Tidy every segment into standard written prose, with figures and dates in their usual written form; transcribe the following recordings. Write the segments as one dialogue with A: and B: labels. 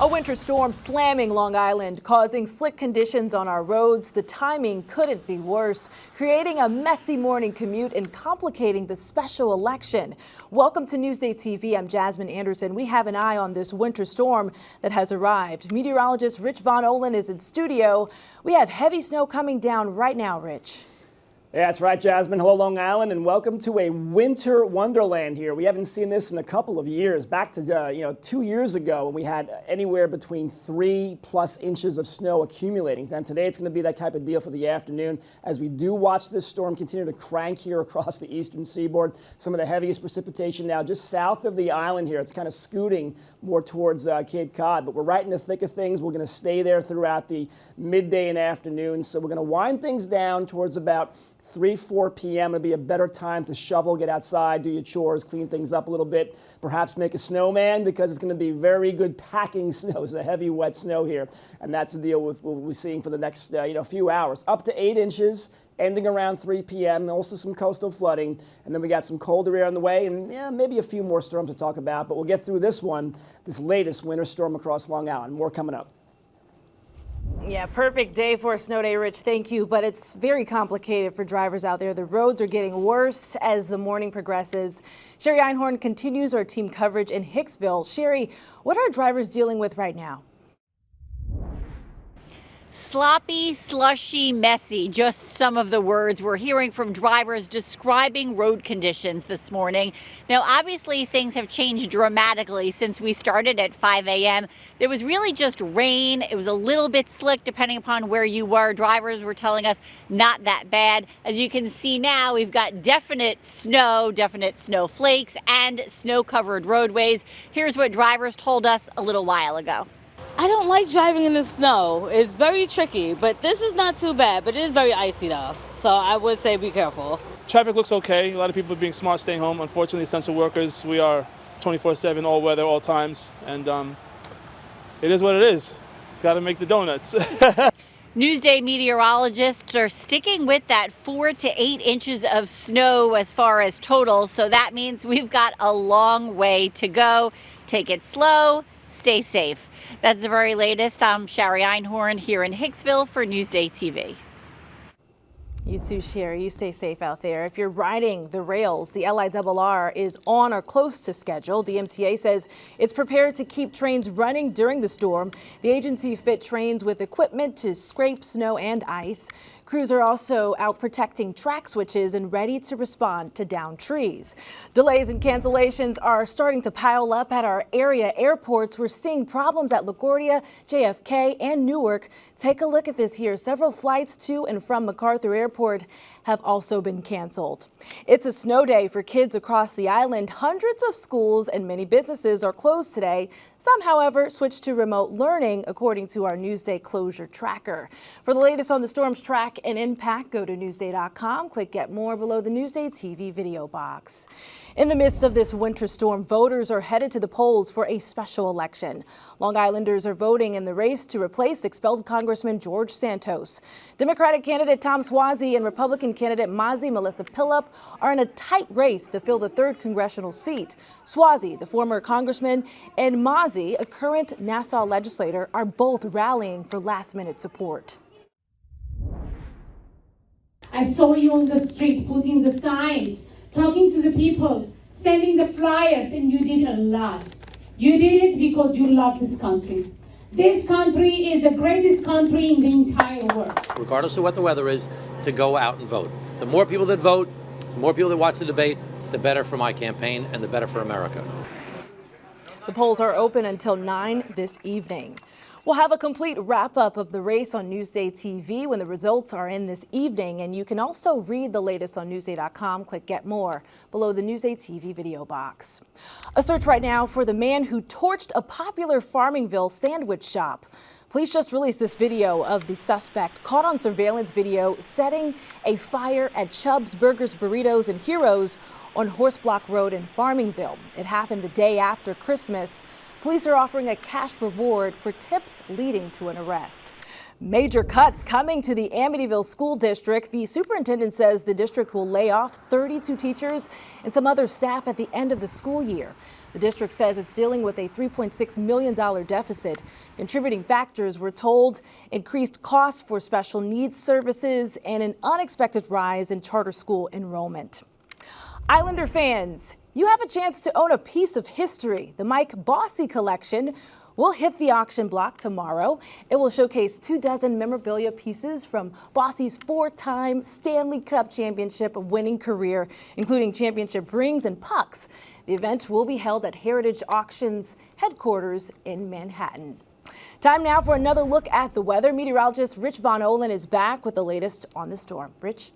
A: winter storm slamming Long Island, causing slick conditions on our roads. The timing couldn't be worse, creating a messy morning commute and complicating the special election. Welcome to Newsday TV. I'm Jasmine Anderson. We have an eye on this winter storm that has arrived. Meteorologist Rich Von Olin is in studio. We have heavy snow coming down right now, Rich.
B: Yeah, that's right, Jasmine. Hello, Long Island, and welcome to a winter wonderland here. We haven't seen this in a couple of years. Back to 2 years ago, when we had anywhere between 3+ inches of snow accumulating. And today it's going to be that type of deal for the afternoon as we do watch this storm continue to crank here across the eastern seaboard. Some of the heaviest precipitation now just south of the island here. It's kind of scooting more towards Cape Cod, but we're right in the thick of things. We're going to stay there throughout the midday and afternoon. So we're going to wind things down towards about 3-4 p.m. It'll be a better time to shovel, get outside, do your chores, clean things up a little bit, perhaps make a snowman because it's going to be very good packing snow. It's a heavy, wet snow here, and that's the deal with what we're seeing for the next few hours. Up to 8 inches, ending around 3 p.m. Also some coastal flooding, and then we got some colder air on the way, and maybe a few more storms to talk about, but we'll get through this one, this latest winter storm across Long Island. More coming up.
A: Yeah, perfect day for a snow day, Rich. Thank you. But it's very complicated for drivers out there. The roads are getting worse as the morning progresses. Sherry Einhorn continues our team coverage in Hicksville. Sherry, what are drivers dealing with right now?
C: Sloppy, slushy, messy, just some of the words we're hearing from drivers describing road conditions this morning. Now, obviously, things have changed dramatically since we started at 5 a.m. There was really just rain. It was a little bit slick depending upon where you were. Drivers were telling us not that bad. As you can see now, we've got definite snowflakes and snow-covered roadways. Here's what drivers told us a little while ago.
D: I don't like driving in the snow. It's very tricky, but this is not too bad, but it is very icy though. So I would say be careful.
E: Traffic looks okay. A lot of people are being smart, staying home. Unfortunately, essential workers, we are 24/7, all weather, all times. And it is what it is. Got to make the donuts.
C: Newsday meteorologists are sticking with that 4 to 8 inches of snow as far as total. So that means we've got a long way to go. Take it slow, stay safe. That's the very latest. I'm Sherry Einhorn here in Hicksville for Newsday TV.
A: You too, Sherry. You stay safe out there. If you're riding the rails, the LIRR is on or close to schedule. The MTA says it's prepared to keep trains running during the storm. The agency fit trains with equipment to scrape snow and ice. Crews are also out protecting track switches and ready to respond to downed trees. Delays and cancellations are starting to pile up at our area airports. We're seeing problems at LaGuardia, JFK, and Newark. Take a look at this here. Several flights to and from MacArthur Airport have also been canceled. It's a snow day for kids across the island. Hundreds of schools and many businesses are closed today. Some, however, switched to remote learning, according to our Newsday closure tracker. For the latest on the storm's track and impact, go to Newsday.com. Click Get More below the Newsday TV video box. In the midst of this winter storm, voters are headed to the polls for a special election. Long Islanders are voting in the race to replace expelled Congressman George Santos. Democratic candidate Tom Suozzi and Republican candidate Mazi Melissa Pillup are in a tight race to fill the 3rd congressional seat. Suozzi, the former congressman, and Mazi, a current Nassau legislator, are both rallying for last-minute support.
F: I saw you on the street putting the signs, talking to the people, sending the flyers, and you did a lot. You did it because you love this country. This country is the greatest country in the entire world.
G: Regardless of what the weather is, to go out and vote. The more people that vote, the more people that watch the debate, the better for my campaign and the better for America.
A: The polls are open until 9 this evening. We'll have a complete wrap-up of the race on Newsday TV when the results are in this evening, and you can also read the latest on Newsday.com. Click Get More below the Newsday TV video box. A search right now for the man who torched a popular Farmingville sandwich shop. Police just released this video of the suspect caught on surveillance video setting a fire at Chubb's Burgers, Burritos, and Heroes on Horseblock Road in Farmingville. It happened the day after Christmas. Police are offering a cash reward for tips leading to an arrest. Major cuts coming to the Amityville School District. The superintendent says the district will lay off 32 teachers and some other staff at the end of the school year. The The district says it's dealing with a $3.6 million deficit. Contributing factors, we're told, increased costs for special needs services and an unexpected rise in charter school enrollment. Islander fans, you have a chance to own a piece of history. The Mike Bossy collection will hit the auction block tomorrow. It will showcase 24 memorabilia pieces from Bossy's 4-time Stanley Cup championship winning career, including championship rings and pucks. The event will be held at Heritage Auctions headquarters in Manhattan. Time now for another look at the weather. Meteorologist Rich Von Olin is back with the latest on the storm. Rich?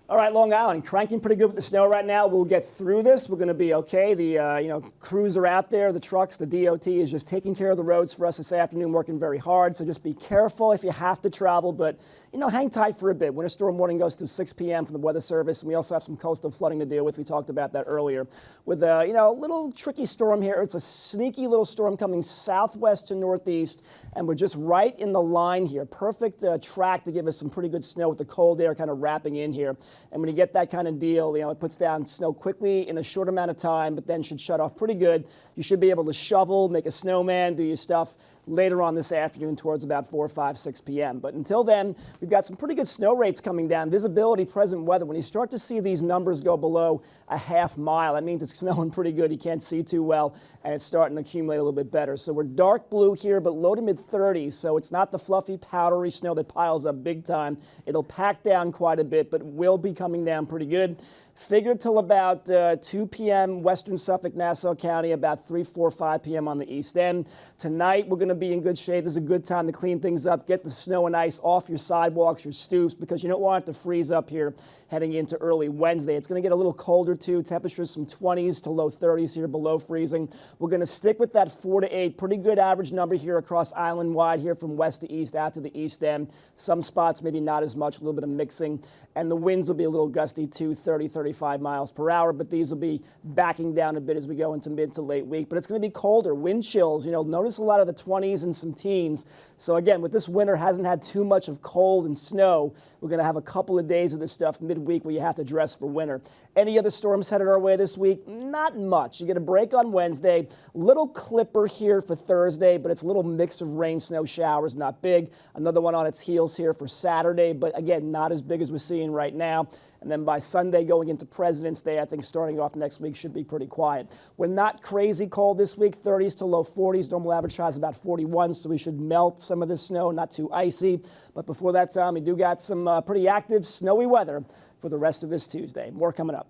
B: All right, Long Island, cranking pretty good with the snow right now. We'll get through this. We're going to be okay. The crews are out there, the trucks, the DOT is just taking care of the roads for us this afternoon, working very hard. So just be careful if you have to travel, but hang tight for a bit. Winter storm warning goes through 6 p.m. from the Weather Service, and we also have some coastal flooding to deal with. We talked about that earlier. With a little tricky storm here. It's a sneaky little storm coming southwest to northeast, and we're just right in the line here. Perfect track to give us some pretty good snow with the cold air kind of wrapping in here. And when you get that kind of deal, it puts down snow quickly in a short amount of time, but then should shut off pretty good. You should be able to shovel, make a snowman, do your stuff later on this afternoon towards about 4, 5, 6 p.m. But until then, we've got some pretty good snow rates coming down. Visibility, present weather. When you start to see these numbers go below a half mile, that means it's snowing pretty good. You can't see too well, and it's starting to accumulate a little bit better. So we're dark blue here, but low to mid 30s. So it's not the fluffy, powdery snow that piles up big time. It'll pack down quite a bit, but will be coming down pretty good. Figured till about 2 p.m. Western Suffolk, Nassau County, about 3, 4, 5 p.m. on the east end. Tonight, we're going to be in good shape. This is a good time to clean things up, get the snow and ice off your sidewalks, your stoops, because you don't want it to freeze up here heading into early Wednesday. It's going to get a little colder, too. Temperatures from 20s to low 30s here, below freezing. We're going to stick with that 4 to 8. Pretty good average number here across island-wide here from west to east out to the east end. Some spots maybe not as much, a little bit of mixing. And the winds will be a little gusty, too, 30, 35 miles per hour. But these will be backing down a bit as we go into mid to late week. But it's going to be colder. Wind chills, notice a lot of the 20s and some teens. So again, with this winter hasn't had too much of cold and snow, we're going to have a couple of days of this stuff midweek where you have to dress for winter. Any other storms headed our way this week? Not much. You get a break on Wednesday. Little clipper here for Thursday, but it's a little mix of rain, snow showers, not big. Another one on its heels here for Saturday, but again, not as big as we're seeing right now. And then by Sunday going into President's Day, I think starting off next week should be pretty quiet. We're not crazy cold this week, 30s to low 40s. Normal average high is about 41, so we should melt some of this snow, not too icy. But before that time, we do got some pretty active snowy weather for the rest of this Tuesday. More coming up.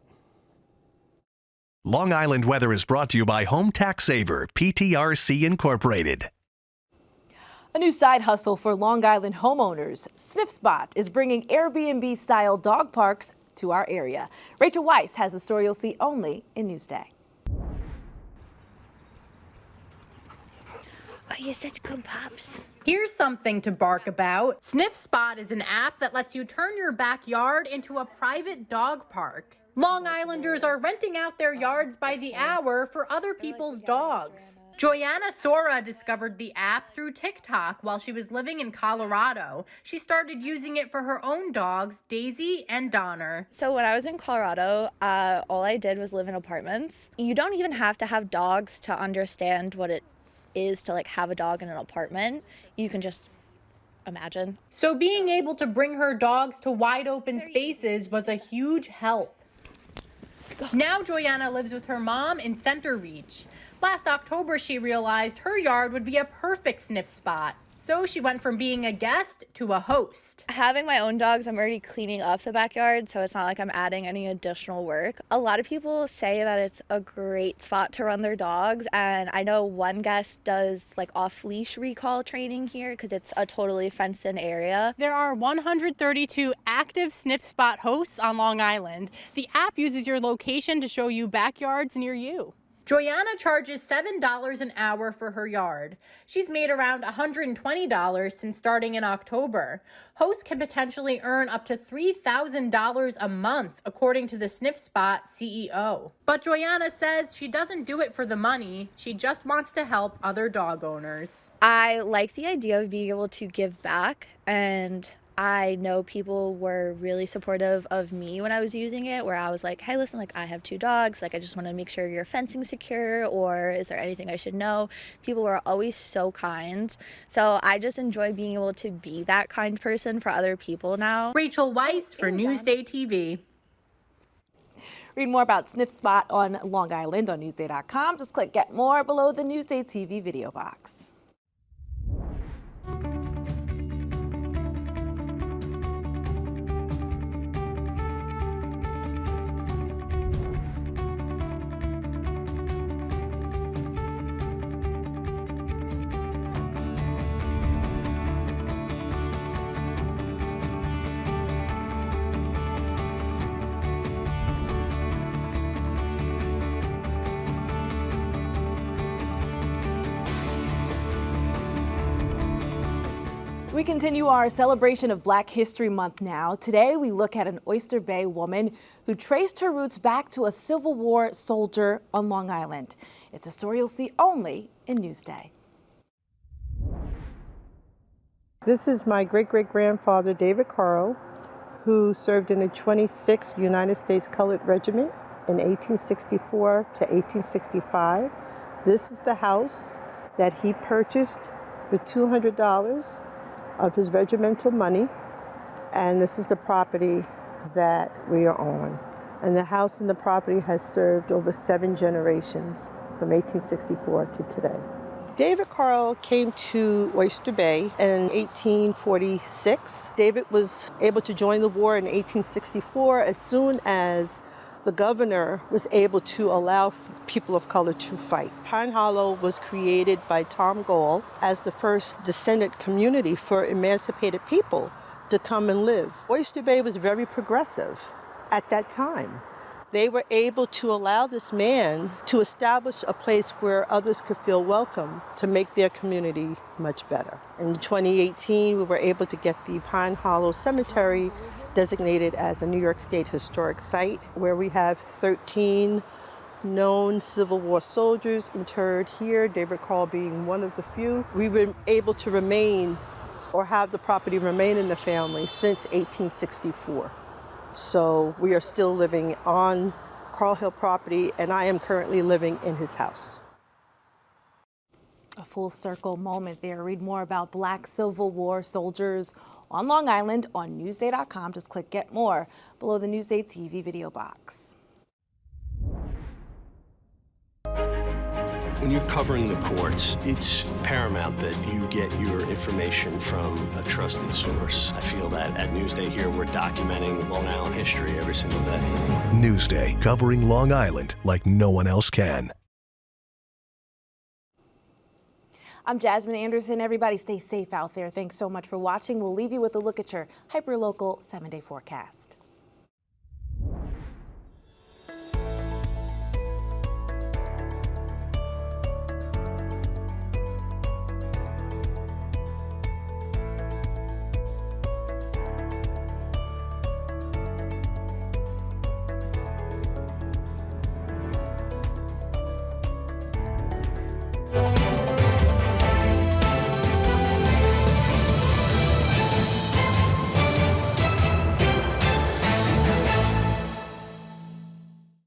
H: Long Island weather is brought to you by Home Tax Saver, PTRC Incorporated.
A: A new side hustle for Long Island homeowners. Sniff Spot is bringing Airbnb-style dog parks to our area. Rachel Weiss has a story you'll see only in Newsday.
I: Oh, you're such good pups.
J: Here's something to bark about. Sniff Spot is an app that lets you turn your backyard into a private dog park. Long Islanders are renting out their yards by the hour for other people's dogs. Joyanna Sora discovered the app through TikTok while she was living in Colorado. She started using it for her own dogs, Daisy and Donner.
I: So when I was in Colorado, all I did was live in apartments. You don't even have to have dogs to understand what it is to have a dog in an apartment. You can just imagine.
J: So being able to bring her dogs to wide open spaces was a huge help. Now Joyanna lives with her mom in Center Reach. Last October, she realized her yard would be a perfect sniff spot. So she went from being a guest to a host.
I: Having my own dogs, I'm already cleaning up the backyard, so it's not like I'm adding any additional work. A lot of people say that it's a great spot to run their dogs, and I know one guest does off-leash recall training here because it's a totally fenced-in area.
J: There are 132 active Sniff Spot hosts on Long Island. The app uses your location to show you backyards near you. Joyanna charges $7 an hour for her yard. She's made around $120 since starting in October. Hosts can potentially earn up to $3,000 a month, according to the Sniff Spot CEO. But Joyanna says she doesn't do it for the money. She just wants to help other dog owners.
I: I like the idea of being able to give back, and I know people were really supportive of me when I was using it, where I was like, hey, listen, like I have 2 dogs, like I just want to make sure your fencing's secure, or is there anything I should know? People were always so kind. So I just enjoy being able to be that kind person for other people now.
J: Rachel Weiss for NewsdayTV.
A: Read more about Sniff Spot on Long Island on Newsday.com. Just click Get More below the Newsday TV video box. We continue our celebration of Black History Month now. Today, we look at an Oyster Bay woman who traced her roots back to a Civil War soldier on Long Island. It's a story you'll see only in Newsday.
K: This is my great-great-grandfather, David Carl, who served in the 26th United States Colored Regiment in 1864 to 1865. This is the house that he purchased with $200 of his regimental money, and this is the property that we are on. And the house and the property has served over 7 generations from 1864 to today. David Carl came to Oyster Bay in 1846. David was able to join the war in 1864 as soon as the governor was able to allow people of color to fight. Pine Hollow was created by Tom Gall as the first descendant community for emancipated people to come and live. Oyster Bay was very progressive at that time. They were able to allow this man to establish a place where others could feel welcome to make their community much better. In 2018, we were able to get the Pine Hollow Cemetery designated as a New York State Historic Site, where we have 13 known Civil War soldiers interred here, David Carl being one of the few. We were able to remain or have the property remain in the family since 1864. So we are still living on Carl Hill property, and I am currently living in his house.
A: A full circle moment there. Read more about Black Civil War soldiers on Long Island on Newsday.com. Just click Get More below the Newsday TV video box.
L: When you're covering the courts, it's paramount that you get your information from a trusted source. I feel that at Newsday here, we're documenting Long Island history every single day.
H: Newsday, covering Long Island like no one else can.
A: I'm Jasmine Anderson. Everybody stay safe out there. Thanks so much for watching. We'll leave you with a look at your hyperlocal 7-day forecast.